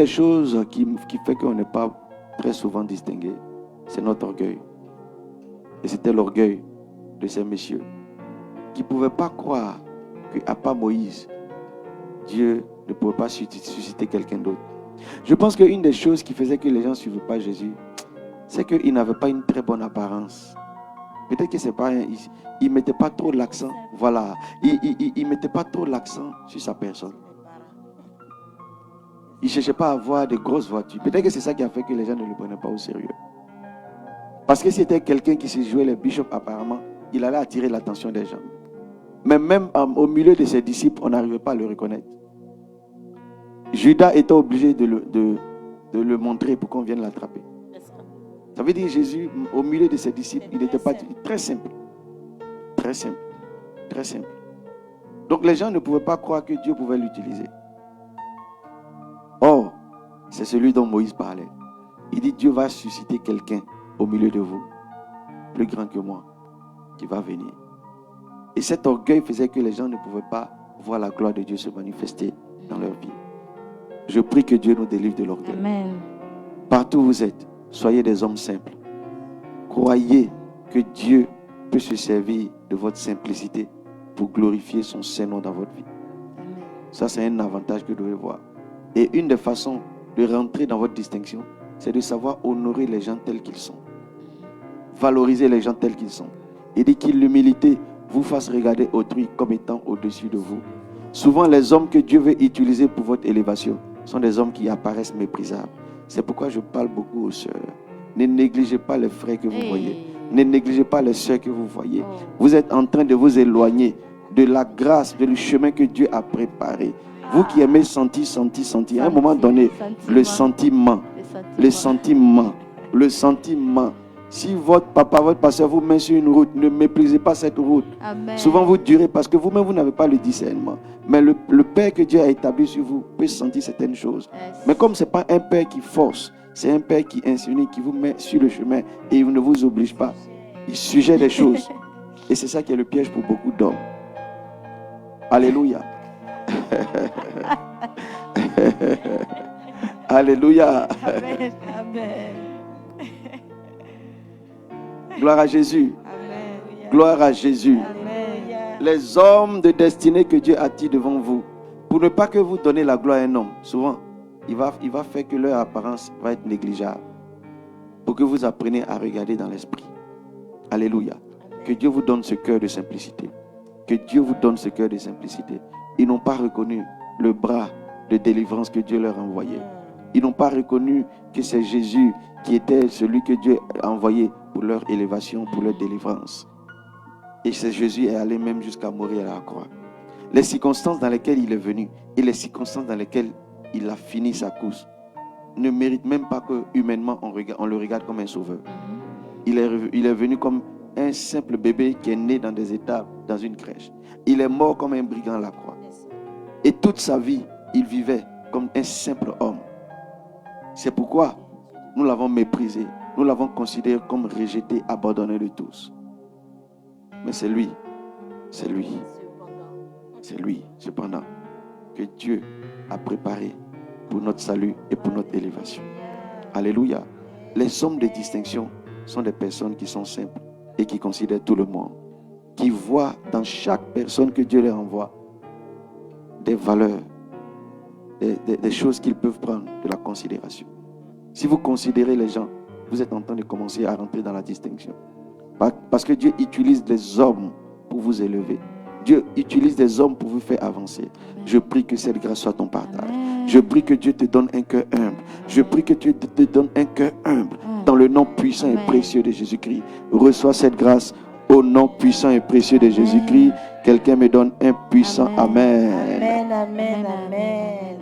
des choses qui fait qu'on n'est pas très souvent distingué, c'est notre orgueil. Et c'était l'orgueil de ces messieurs qui ne pouvaient pas croire qu'à part Moïse, Dieu ne pouvait pas susciter quelqu'un d'autre. Je pense qu'une des choses qui faisait que les gens ne suivaient pas Jésus, c'est qu'ils n'avaient pas une très bonne apparence. Peut-être que c'est pas, il ne mettait pas trop l'accent. Voilà. Il ne mettait pas trop l'accent sur sa personne. Il ne cherchait pas à avoir de grosses voitures. Peut-être que c'est ça qui a fait que les gens ne le prenaient pas au sérieux. Parce que c'était quelqu'un qui se jouait les bishops apparemment, il allait attirer l'attention des gens. Mais même au milieu de ses disciples, on n'arrivait pas à le reconnaître. Judas était obligé de le montrer pour qu'on vienne l'attraper. Ça veut dire Jésus, au milieu de ses disciples, il n'était pas très simple. Très simple. Très simple. Donc les gens ne pouvaient pas croire que Dieu pouvait l'utiliser. Or, c'est celui dont Moïse parlait. Il dit, Dieu va susciter quelqu'un au milieu de vous, plus grand que moi, qui va venir. Et cet orgueil faisait que les gens ne pouvaient pas voir la gloire de Dieu se manifester dans leur vie. Je prie que Dieu nous délivre de l'orgueil. Amen. Partout où vous êtes, soyez des hommes simples. Croyez que Dieu peut se servir de votre simplicité pour glorifier son Saint-Nom dans votre vie. Amen. Ça, c'est un avantage que vous devez voir. Et une des façons de rentrer dans votre distinction, c'est de savoir honorer les gens tels qu'ils sont. Valoriser les gens tels qu'ils sont. Il dit que l'humilité vous fasse regarder autrui comme étant au-dessus de vous. Souvent, les hommes que Dieu veut utiliser pour votre élévation sont des hommes qui apparaissent méprisables. C'est pourquoi je parle beaucoup aux sœurs. Ne négligez pas les frères que vous voyez. Ne négligez pas les sœurs que vous voyez. Vous êtes en train de vous éloigner de la grâce, du chemin que Dieu a préparé. Vous qui aimez sentir, à un moment donné, le sentiment. Si votre papa, votre pasteur vous met sur une route, ne méprisez pas cette route. Amen. Souvent vous durez parce que vous-même vous n'avez pas le discernement. Mais le Père que Dieu a établi sur vous peut sentir certaines choses. Yes. Mais comme ce n'est pas un Père qui force, c'est un Père qui insinue, qui vous met sur le chemin et il ne vous oblige pas. Il suggère des choses. Et c'est ça qui est le piège pour beaucoup d'hommes. Alléluia. Alléluia. Amen. Amen. Gloire à Jésus. Amen. Gloire à Jésus. Amen. Les hommes de destinée que Dieu attire devant vous, pour ne pas que vous donnez la gloire à un homme, souvent, il va faire que leur apparence va être négligeable. Pour que vous appreniez à regarder dans l'esprit. Alléluia. Que Dieu vous donne ce cœur de simplicité. Que Dieu vous donne ce cœur de simplicité. Ils n'ont pas reconnu le bras de délivrance que Dieu leur a envoyé. Ils n'ont pas reconnu que c'est Jésus qui était celui que Dieu a envoyé pour leur élévation, pour leur délivrance. Et c'est Jésus est allé même jusqu'à mourir à la croix. Les circonstances dans lesquelles il est venu et les circonstances dans lesquelles il a fini sa course ne méritent même pas que humainement on le regarde comme un sauveur. Il est venu comme un simple bébé qui est né dans des états, dans une crèche. Il est mort comme un brigand à la croix. Et toute sa vie, il vivait comme un simple homme. C'est pourquoi nous l'avons méprisé. Nous l'avons considéré comme rejeté, abandonné de tous. Mais c'est lui, cependant, que Dieu a préparé pour notre salut et pour notre élévation. Alléluia. Les hommes de distinction sont des personnes qui sont simples et qui considèrent tout le monde, qui voient dans chaque personne que Dieu leur envoie des valeurs, des choses qu'ils peuvent prendre de la considération. Si vous considérez les gens, vous êtes en train de commencer à rentrer dans la distinction. Parce que Dieu utilise des hommes pour vous élever. Dieu utilise des hommes pour vous faire avancer. Je prie que cette grâce soit ton partage. Je prie que Dieu te donne un cœur humble. Je prie que Dieu te donne un cœur humble. Dans le nom puissant et précieux de Jésus-Christ. Reçois cette grâce au nom puissant et précieux de Jésus-Christ. Quelqu'un me donne un puissant Amen. Amen, amen, amen.